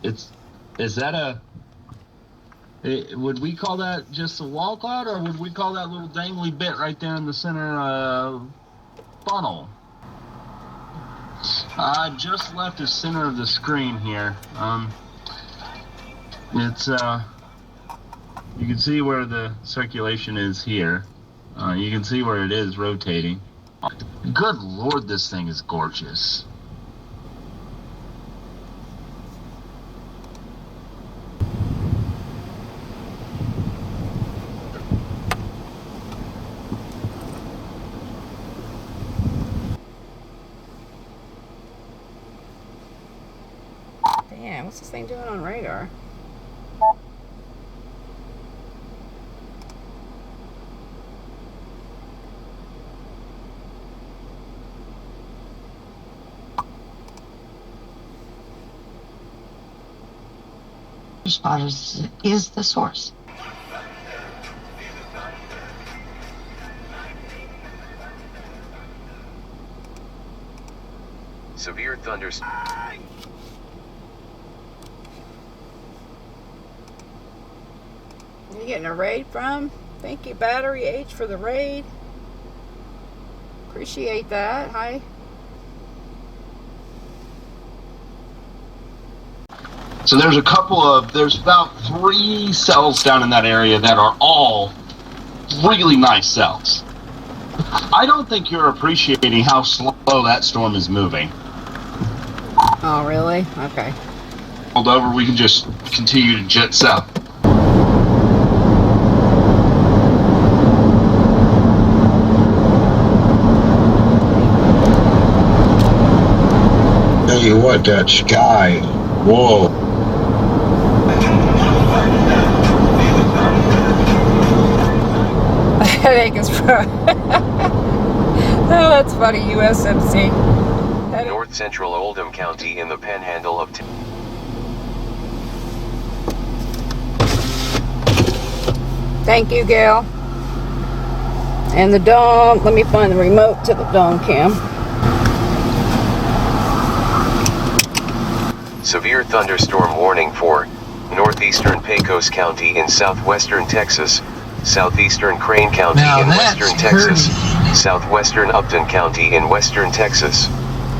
Is that would we call that just a wall cloud, or would we call that little dangly bit right there in the center funnel? I just left the center of the screen here. It's you can see where the circulation is here. You can see where it is rotating. Good Lord, this thing is gorgeous. Damn, what's this thing doing on radar? Spotters is the source. Severe thunderstorm. You getting a raid from? Thank you, Battery H, for the raid. Appreciate that. Hi. So there's about 3 cells down in that area that are all really nice cells. I don't think you're appreciating how slow that storm is moving. Oh, really? Okay. Hold over, we can just continue to jet south. Tell you what, that sky, whoa. Headache is from. Oh, that's funny. USMC. North Central Oldham County in the Panhandle of Thank you, Gail. And the dome. Let me find the remote to the dome cam. Severe thunderstorm warning for northeastern Pecos County in southwestern Texas, southeastern Crane County in western Texas, southwestern Upton County in western Texas.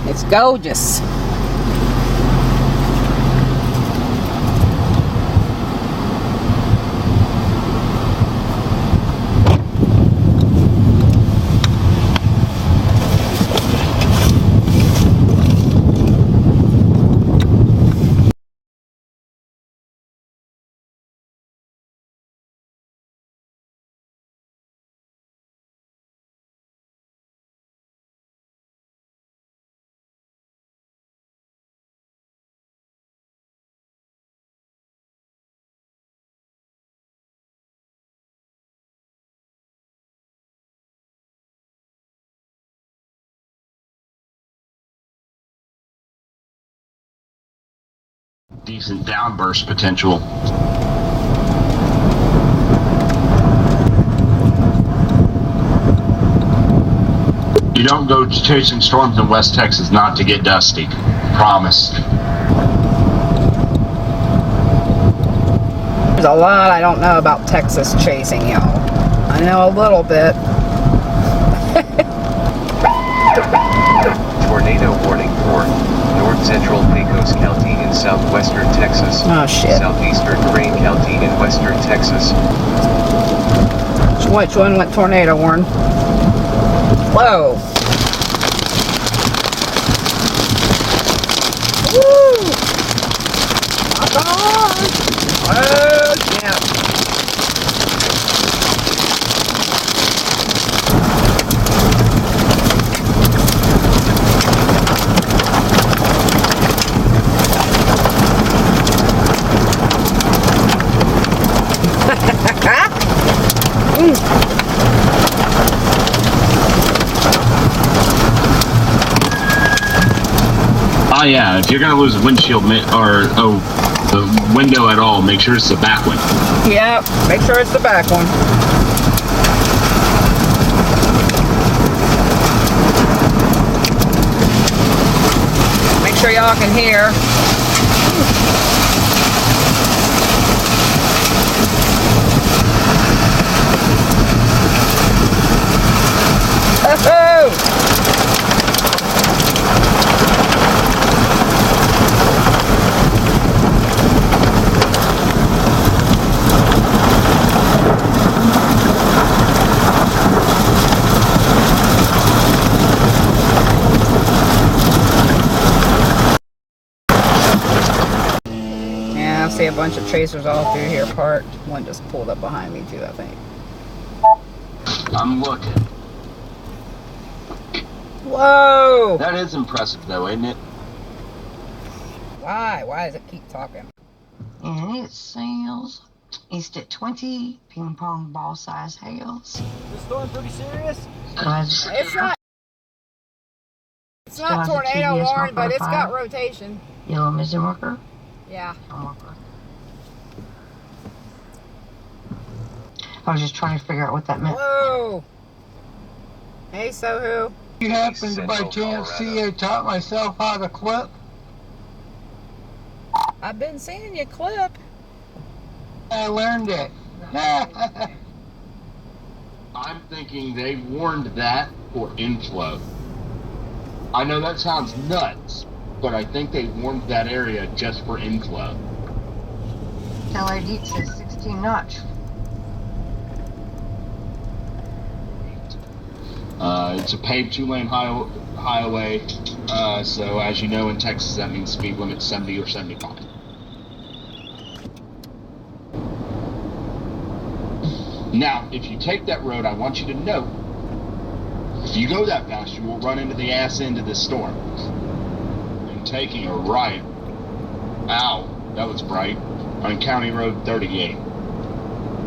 It's gorgeous. Decent downburst potential. You don't go chasing storms in West Texas not to get dusty. Promise. There's a lot I don't know about Texas chasing, y'all. I know a little bit. Tornado warning for north central Pecos County in southwestern Texas. Oh, shit. Southeastern Crane County in western Texas. Which one went tornado warn? Whoa. Woo! Rock on! Oh, yeah. Oh yeah, if you're gonna lose a windshield or the window at all, make sure it's the back one. Yeah, make sure it's the back one. Make sure y'all can hear. Yeah, I see a bunch of chasers all through here parked. One just pulled up behind me too, I think. I'm looking. Whoa! That is impressive, though, isn't it? Why? Why does it keep talking? And it sails east at 20, ping pong ball size hails. This storm pretty serious? It's not. It's not Still has a tornado TBS warned, but marker it's got fire. rotation. Yellow mission marker. Yeah. I was just trying to figure out what that meant. Whoa! Hey, Sohu. You happen to by chance see I taught myself how to clip? I've been seeing you clip. I learned it. I'm thinking they warned that for inflow. I know that sounds nuts, but I think they warned that area just for inflow. LID says 16 knots. It's a paved 2-lane highway, so as you know in Texas that means speed limit 70 or 75. Now, if you take that road, I want you to note, if you go that fast, you will run into the ass end of this storm. And taking a right, ow, that was bright, on County Road 38.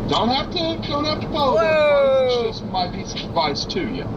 Don't have to follow that advice, it's just my piece of advice to you.